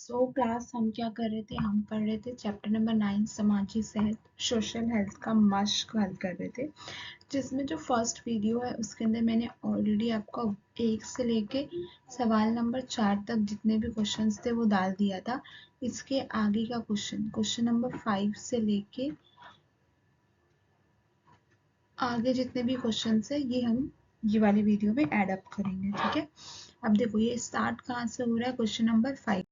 So class हम क्या कर रहे थे, हम पढ़ रहे थे चैप्टर नंबर 9 समाजी सेहत सोशल हेल्थ का मश्क हल कर रहे थे, जिसमें जो फर्स्ट वीडियो है उसके अंदर मैंने ऑलरेडी आपको 1 से लेके सवाल नंबर 4 तक जितने भी क्वेश्चंस थे वो डाल दिया था। इसके आगे का क्वेश्चन नंबर 5 से लेके आगे जितने भी क्वेश्चन है ये हम ये वाली वीडियो में ऐड अप करेंगे, ठीक है। अब देखो ये स्टार्ट कहाँ से हो रहा है, क्वेश्चन नंबर 5।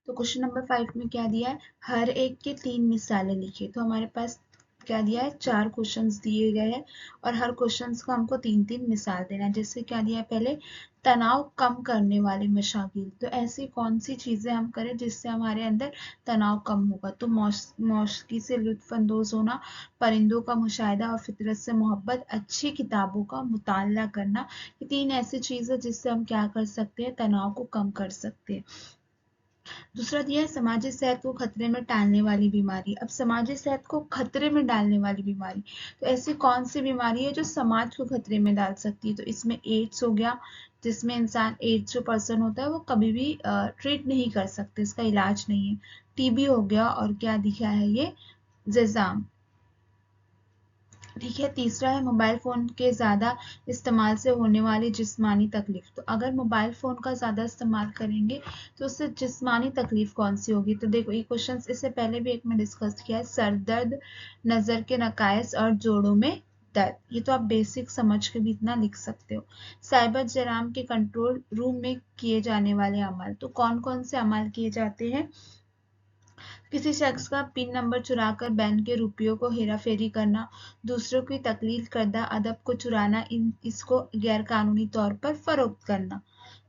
तो क्वेश्चन नंबर 5 में क्या दिया है, हर एक के 3 मिसालें लिखिए। तो हमारे पास क्या दिया है, 4 क्वेश्चंस दिए गए हैं और हर क्वेश्चंस को हमको 3-3 मिसाल देना है। जैसे क्या दिया है, पहले तनाव कम करने वाली मशागिल। तो ऐसी कौन सी चीजें हम करें जिससे हमारे अंदर तनाव कम होगा। तो मौसीकी से लुत्फानंदोज होना, परिंदों का मुशाहिदा और फितरत से मोहब्बत, अच्छी किताबों का मुताला करना। ये 3 ऐसी चीजें जिससे हम क्या कर सकते हैं, तनाव को कम कर सकते हैं। दूसरा दिया है समाजी सेहत को खतरे में डालने वाली बीमारी। अब समाजी सेहत को खतरे में डालने वाली बीमारी, तो ऐसी कौन सी बीमारी है जो समाज को खतरे में डाल सकती है। तो इसमें एड्स हो गया, जिसमें इंसान एड्स जो पर्सन होता है वो कभी भी ट्रीट नहीं कर सकते, इसका इलाज नहीं है। टीबी हो गया और क्या दिखा है ये, ज़ेज़ाम, ठीक है। तीसरा है मोबाइल फ़ोन के ज़्यादा इस्तेमाल से होने वाली जिस्मानी तकलीफ। तो अगर मोबाइल फ़ोन का ज़्यादा इस्तेमाल करेंगे तो उससे जिस्मानी तकलीफ कौन सी होगी। तो देखो ये क्वेश्चन इससे पहले भी एक में डिस्कस किया है, सर दर्द, नज़र के नकायस और जोड़ों में दर्द। ये तो आप बेसिक समझ के भी इतना लिख सकते हो। साइबर जराम के कंट्रोल रूम में किए जाने वाले अमल। तो कौन कौन से अमल किए जाते हैं, किसी शख्स का पिन नंबर चुराकर बैंक के रुपयों को हेराफेरी करना, दूसरों की तकलीफ करदा अदब को चुराना, इसको गैर कानूनी तौर पर फरोख्त करना।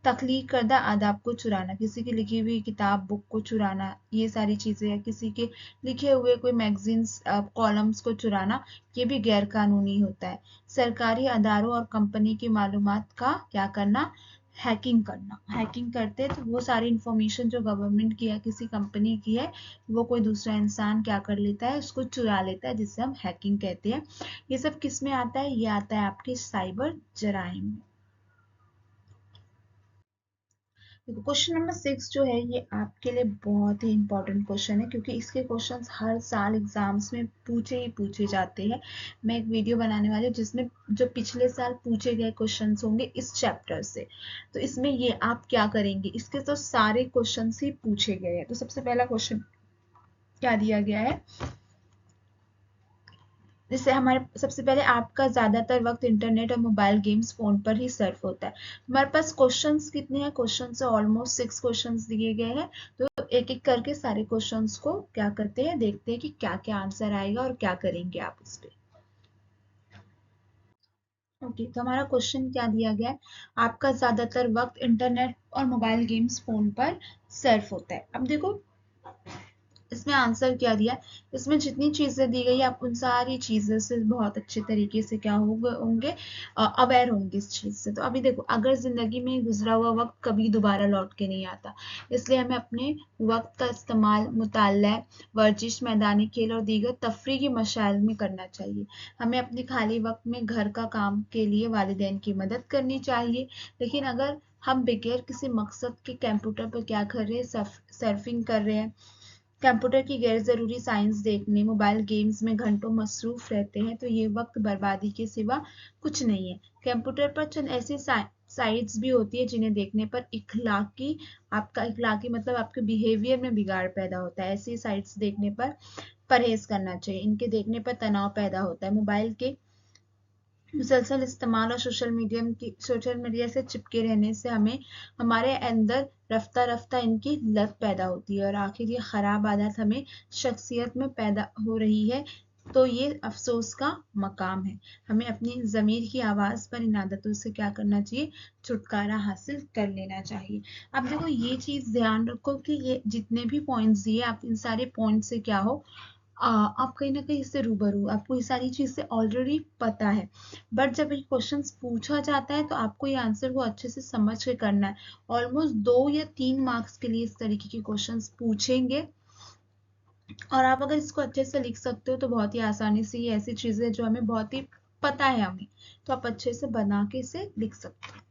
तख्लीक करदा आदाब को चुराना, किसी की लिखी हुई किताब बुक को चुराना, ये सारी चीज़ें हैं। किसी के लिखे हुए कोई मैगजीन्स कॉलम्स को चुराना, ये भी गैर कानूनी होता है। सरकारी अदारों और कंपनी की मालूमात का क्या करना, हैकिंग करना। हैकिंग करते हैं तो वो सारी इंफॉर्मेशन जो गवर्नमेंट की है, किसी कंपनी की है, वो कोई दूसरा इंसान क्या कर लेता है, उसको चुरा लेता है, जिसे हम हैकिंग कहते हैं। ये सब किस में आता है, ये आता है आपके साइबर जराइम में। देखो क्वेश्चन नंबर 6 जो है ये आपके लिए बहुत ही इंपॉर्टेंट क्वेश्चन है, क्योंकि इसके क्वेश्चंस हर साल एग्जाम्स में पूछे ही पूछे जाते हैं। मैं एक वीडियो बनाने वाली हूँ जिसमें जो पिछले साल पूछे गए क्वेश्चंस होंगे इस चैप्टर से। तो इसमें ये आप क्या करेंगे, इसके तो सारे क्वेश्चंस ही पूछे गए हैं। तो सबसे पहला क्वेश्चन क्या दिया गया है, जिससे हमारे सबसे पहले आपका ज़्यादातर वक्त इंटरनेट और मोबाइल गेम्स फ़ोन पर ही सर्फ होता है। हमारे पास क्वेश्चंस कितने हैं, क्वेश्चंस ऑलमोस्ट 6 क्वेश्चंस दिए गए हैं। तो एक एक करके सारे क्वेश्चंस को क्या करते हैं, देखते हैं कि क्या क्या आंसर आएगा और क्या करेंगे आप उस पर। ओके, तो हमारा क्वेश्चन क्या दिया गया है, आपका ज़्यादातर वक्त इंटरनेट और मोबाइल गेम्स फ़ोन पर सर्फ होता है। अब देखो इसमें आंसर क्या दिया है, इसमें जितनी चीज़ें दी गई आप उन सारी चीज़ों से बहुत अच्छे तरीके से क्या होंगे अवेयर होंगे इस चीज़ से। तो अभी देखो, अगर ज़िंदगी में गुजरा हुआ वक्त कभी दोबारा लौट के नहीं आता, इसलिए हमें अपने वक्त का इस्तेमाल मुताल्ला, वर्जिश, मैदानी खेल और दीगर तफरी की मशाइल में करना चाहिए। हमें अपने खाली वक्त में घर का काम के लिए वालिदैन की मदद करनी चाहिए। लेकिन अगर हम बगैर किसी मकसद के कंप्यूटर पर क्या कर रहे हैं, सर्फिंग कर रहे हैं, कंप्यूटर की गैर ज़रूरी साइंस देखने, मोबाइल गेम्स में घंटों मसरूफ रहते हैं, तो ये वक्त बर्बादी के सिवा कुछ नहीं है। कंप्यूटर पर चंद ऐसी साइट्स भी होती है जिन्हें देखने पर आपका इखलाकी मतलब आपके बिहेवियर में बिगाड़ पैदा होता है। ऐसी साइट्स देखने पर परहेज करना चाहिए, इनके देखने पर तनाव पैदा होता है। मोबाइल के मुसलसल इस्तेमाल और सोशल मीडिया से चिपके रहने से हमारे अंदर रफ्ता रफ्ता इनकी लत पैदा होती है और आखिर ये ख़राब आदत हमें शख्सियत में पैदा हो रही है। तो ये अफसोस का मकाम है। हमें अपनी ज़मीर की आवाज़ पर इन आदतों से क्या करना चाहिए, छुटकारा हासिल कर लेना चाहिए। अब देखो ये चीज़ ध्यान रखो कि ये जितने भी पॉइंट्स दिए आप इन सारे पॉइंट से क्या हो, आप कहीं ना कहीं इससे रूबरू, आपको ये सारी चीज़ें ऑलरेडी पता है। बट जब ये क्वेश्चन पूछा जाता है तो आपको ये आंसर को अच्छे से समझ के करना है। ऑलमोस्ट 2 या 3 मार्क्स के लिए इस तरीके के क्वेश्चन पूछेंगे और आप अगर इसको अच्छे से लिख सकते हो तो बहुत ही आसानी से ये ऐसी चीज़ें जो हमें बहुत ही पता है हमें, तो आप अच्छे से बना के इसे लिख सकते हो।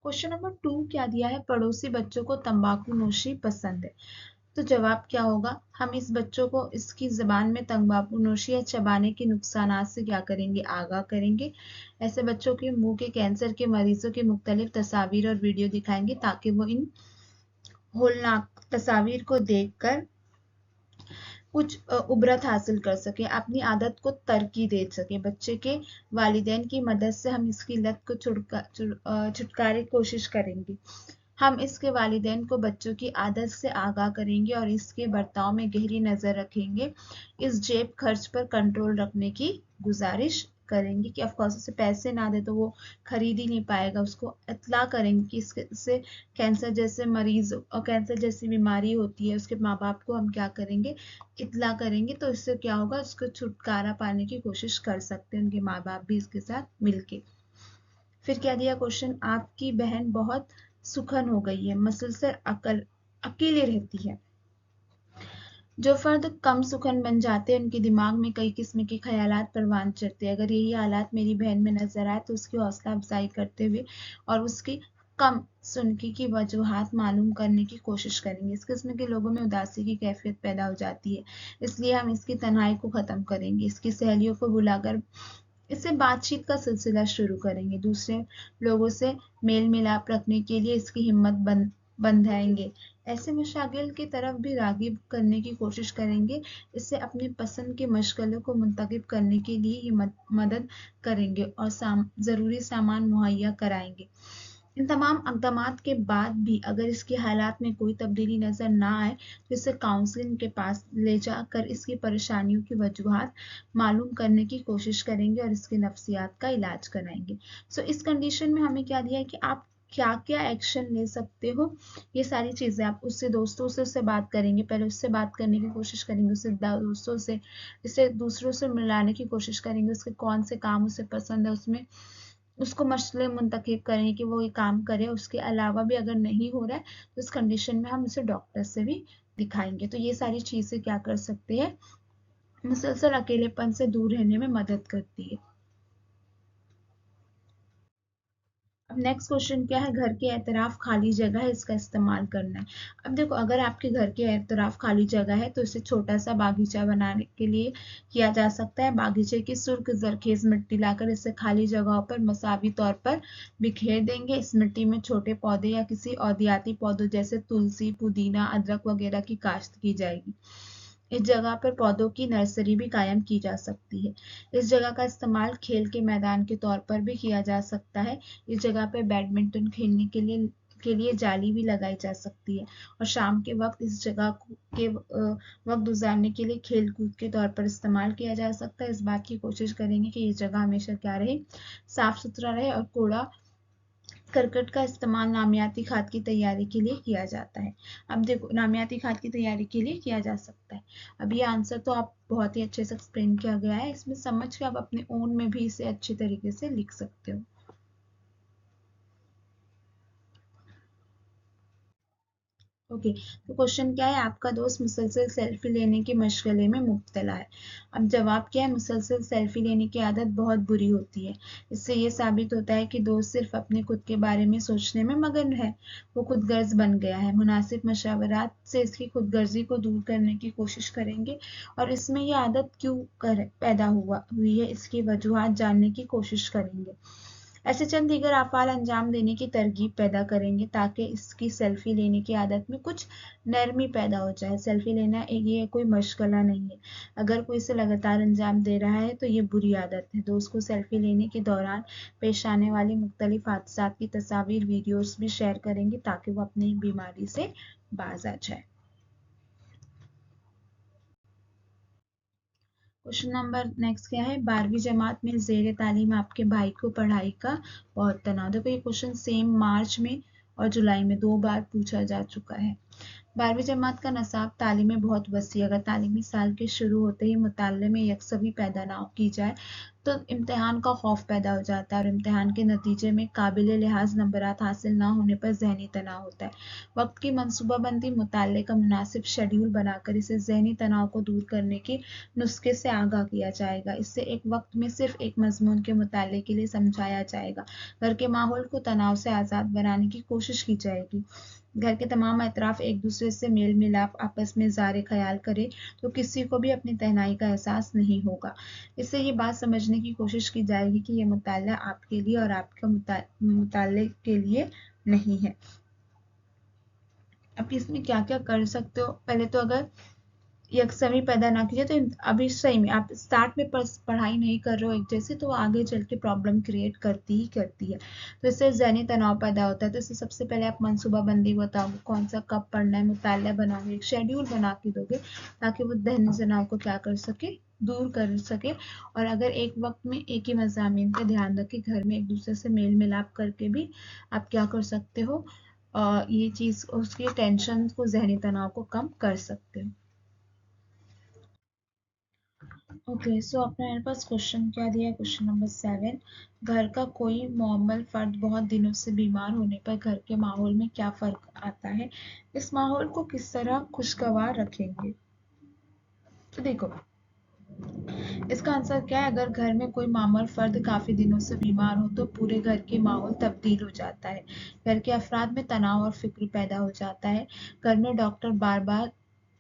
क्वेश्चन नंबर 2 क्या दिया है, पड़ोसी बच्चों को तंबाकू नोशी पसंद है। तो जवाब क्या होगा, हम इस बच्चों को इसकी जबान में तंबाकू नोशी या चबाने के नुकसानात से क्या करेंगे, आगाह करेंगे। ऐसे बच्चों के मुंह के कैंसर के मरीजों की मुख्तलिफ तस्वीर और वीडियो दिखाएंगे ताकि वो इन होलनाक तस्वीर को देखकर कुछ उबरत हासिल कर सके, अपनी आदत को तरक्की दे सके। बच्चे के वालिदैन की मदद से हम इसकी लत को छुटकारे की कोशिश करेंगे। हम इसके वालिदैन को बच्चों की आदत से आगाह करेंगे और इसके बर्ताव में गहरी नज़र रखेंगे। इस जेब खर्च पर कंट्रोल रखने की गुजारिश करेंगे कि ऑफ कोर्स उसे पैसे ना दे तो वो खरीद ही नहीं पाएगा। उसको इत्तला करेंगे कि इससे कैंसर जैसे मरीज और कैंसर जैसी बीमारी होती है, उसके माँ बाप को हम क्या करेंगे, इत्तला करेंगे। तो इससे क्या होगा, उसको छुटकारा पाने की कोशिश कर सकते हैं उनके माँ बाप भी इसके साथ मिलके। फिर क्या दिया क्वेश्चन, आपकी बहन बहुत सुखन हो गई है, मुसलसल अकेले रहती है। जो फर्द कम सुखन बन जाते हैं उनके दिमाग में कई किस्म के ख्यालात परवान चढ़ते हैं। अगर यही हालात मेरी बहन में नजर आए तो उसकी हौसला अफजाई करते हुए और उसकी कम सुनकी की वजूहात मालूम करने की कोशिश करेंगे। इस किस्म के लोगों में उदासी की कैफियत पैदा हो जाती है, इसलिए हम इसकी तन्हाई को ख़त्म करेंगे, इसकी सहेलियों को बुलाकर इससे बातचीत का सिलसिला शुरू करेंगे, दूसरे लोगों से मेल मिलाप रखने के लिए इसकी हिम्मत बंधाएंगे, ऐसे मशागिल की तरफ भी रागिब करने की कोशिश करेंगे। इससे अपनी पसंद के मशगलों को मुंतखब करने के लिए ही मदद करेंगे और ज़रूरी सामान मुहैया कराएंगे। इन तमाम अक़दामात के बाद भी अगर इसके हालात में कोई तब्दीली नज़र ना आए तो इसे काउंसलिंग के पास ले जाकर इसकी परेशानियों की वजूहात मालूम करने की कोशिश करेंगे और इसके नफ्सियात का इलाज कराएंगे। सो इस कंडीशन में हमें क्या दिया है कि आप क्या क्या एक्शन ले सकते हो, ये सारी चीज़ें आप उससे दोस्तों से उससे बात करेंगे, पहले उससे बात करने की कोशिश करेंगे, उससे दोस्तों से इसे दूसरों से मिलाने की कोशिश करेंगे, उसके कौन से काम उसे पसंद है उसमें उसको मसले मुंतखब करें कि वो ये काम करे। उसके अलावा भी अगर नहीं हो रहा है तो इस कंडीशन में हम उसे डॉक्टर से भी दिखाएंगे। तो ये सारी चीज़ें क्या कर सकते हैं, मुसलसल अकेलेपन से दूर रहने में मदद करती है। अब नेक्स्ट क्वेश्चन क्या है, घर के एतराफ खाली जगह है, इसका इस्तेमाल करना है। अब देखो अगर आपके घर के एतराफ खाली जगह है तो इसे छोटा सा बागीचा बनाने के लिए किया जा सकता है। बागीचे की सुर्ख जरखेज मिट्टी लाकर इसे खाली जगहों पर मसावी तौर पर बिखेर देंगे। इस मिट्टी में छोटे पौधे या किसी औदियाती पौधों जैसे तुलसी, पुदीना, अदरक वगैरह की काश्त की जाएगी। इस जगह पर पौधों की नर्सरी भी कायम की जा सकती है। इस जगह का इस्तेमाल खेल के मैदान के तौर पर भी किया जा सकता है। इस जगह पर बैडमिंटन खेलने के लिए जाली भी लगाई जा सकती है और शाम के वक्त इस जगह के वक्त गुजारने के लिए खेल कूद के तौर पर इस्तेमाल किया जा सकता है। इस बात की कोशिश करेंगे कि ये जगह हमेशा क्या रहे, साफ सुथरा रहे और कूड़ा करकट का इस्तेमाल नामियाती खाद की तैयारी के लिए किया जाता है। अब देखो नामियाती खाद की तैयारी के लिए किया जा सकता है। अब ये आंसर तो आप बहुत ही अच्छे से एक्सप्लेन किया गया है, इसमें समझ के आप अपने ओन में भी इसे अच्छी तरीके से लिख सकते हो। ओके, तो क्वेश्चन क्या है, आपका दोस्त मुसलसल सेल्फी लेने के मशगले में मुब्तला है। अब जवाब क्या है, मुसलसल सेल्फी लेने की आदत बहुत बुरी होती है। इससे ये साबित होता है कि दोस्त सिर्फ अपने खुद के बारे में सोचने में मगन है, वो खुदगर्ज बन गया है। मुनासिब मशावरात से इसकी खुदगर्जी को दूर करने की कोशिश करेंगे और इसमें ये आदत क्यों पैदा हुई है इसकी वजूहात जानने की कोशिश करेंगे। ऐसे चंद दीगर अफ़ाल अंजाम देने की तरगीब पैदा करेंगे ताकि इसकी सेल्फी लेने की आदत में कुछ नरमी पैदा हो जाए। सेल्फी लेना ये कोई मशगला नहीं है, अगर कोई इसे लगातार अंजाम दे रहा है तो ये बुरी आदत है। दोस्त को सेल्फी लेने के दौरान पेश आने वाली मुख्तलिफ हादसात की तस्वीर वीडियोस भी शेयर करेंगे ताकि वो अपनी बीमारी से बाज आ जाए। क्वेश्चन नंबर नेक्स्ट क्या है, 12वीं जमात में ज़ेर तालीम आपके भाई को पढ़ाई का बहुत तनाव। देखो ये क्वेश्चन सेम मार्च में और जुलाई में 2 बार पूछा जा चुका है। 12वीं जमात का नसाब तालीम बहुत वसी, अगर तालीमी साल के शुरू होते ही मुताले में यकसवी पैदा ना की जाए तो इम्तिहान का खौफ पैदा हो जाता है और इम्तिहान के नतीजे में काबिल लिहाज नंबरात हासिल ना होने पर जहनी तनाव होता है। वक्त की मनसूबाबंदी, मुताले का मुनासिब शेड्यूल बनाकर इसे जहनी तनाव को दूर करने के नुस्खे से आगाह किया जाएगा। इससे एक वक्त में सिर्फ एक मजमून के मुताले के लिए समझाया जाएगा। घर के माहौल को तनाव से आज़ाद बनाने की कोशिश की जाएगी। घर के तमाम अतराफ एक दूसरे से मेल मिलाप, आपस में ज़ारे ख्याल करे तो किसी को भी अपनी तन्हाई का एहसास नहीं होगा। इससे ये बात समझने की कोशिश की जाएगी कि ये मुताला आपके लिए और आपका मुताले के लिए नहीं है। अब इसमें क्या क्या कर सकते हो, पहले तो अगर यकसमी पैदा ना कीजिए तो अभी सही में आप स्टार्ट में पढ़ाई नहीं कर रहे हो एक जैसे, तो वो आगे चल के प्रॉब्लम क्रिएट करती ही करती है। तो इससे ज़हनी तनाव पैदा होता है। तो इससे सबसे पहले आप मनसूबाबंदी बताओगे, कौन सा कब पढ़ना है, मुताला बनाओगे, एक शेड्यूल बना के दोगे ताकि वो ज़हनी तनाव को क्या कर सके, दूर कर सके। और अगर एक वक्त में एक ही मज़ामीन का ध्यान रखें, घर में एक दूसरे से मेल मिलाप करके भी आप क्या कर सकते हो, ये चीज़ उसकी टेंशन को, ज़हनी तनाव को कम कर सकते हो। ओके, सो अपने मेरे पास क्वेश्चन क्या दिया है, क्वेश्चन नंबर 7। घर का कोई मुअम्मल फर्द बहुत दिनों से बीमार होने पर घर के माहौल में क्या फर्क आता है, इस माहौल को किस तरह खुशगवार रखेंगे। तो देखो, इसका आंसर क्या है, अगर घर में कोई मामूल फर्द काफी दिनों से बीमार हो तो पूरे घर के माहौल तब्दील हो जाता है। घर के अफराद में तनाव और फिक्र पैदा हो जाता है। घर में डॉक्टर बार बार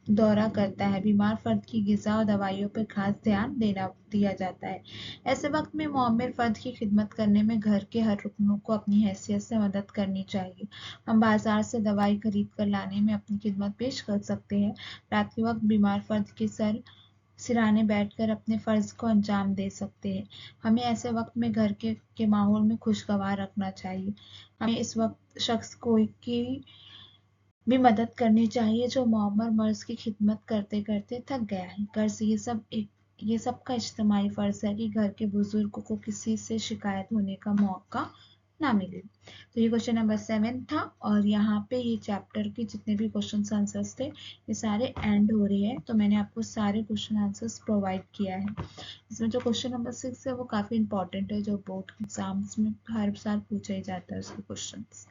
दौरा करता है। बीमार फर्द की ग़िज़ा और दवाइयों पर खास ध्यान दिया जाता है। ऐसे वक्त में मुअम्मिर फर्द की खिदमत करने में घर के हर रुकनों को अपनी हैसियत से मदद करनी चाहिए। हम बाजार से दवाई खरीद कर लाने में अपनी खिदमत पेश कर सकते हैं। रात के वक्त बीमार फर्द के सिरहाने बैठकर अपने फ़र्ज़ को अंजाम दे सकते हैं। हमें ऐसे वक्त में घर के माहौल में खुशगवार रखना चाहिए। हमें इस वक्त शख्स की भी मदद करनी चाहिए जो मुअम्मर मर्ज़ की खिदमत करते करते थक गया है। घर से ये सब का इज्तिमाई फ़र्ज़ है कि घर के बुजुर्ग को किसी से शिकायत होने का मौका ना मिले। तो ये क्वेश्चन नंबर 7 था और यहाँ पे ये चैप्टर के जितने भी क्वेश्चन आंसर्स थे ये सारे एंड हो रहे हैं। तो मैंने आपको सारे क्वेश्चन आंसर्स प्रोवाइड किया है। इसमें जो क्वेश्चन नंबर 6 है वो काफ़ी इंपॉर्टेंट है, जो बोर्ड एग्जाम्स में हर साल पूछा ही जाता है उसके क्वेश्चंस।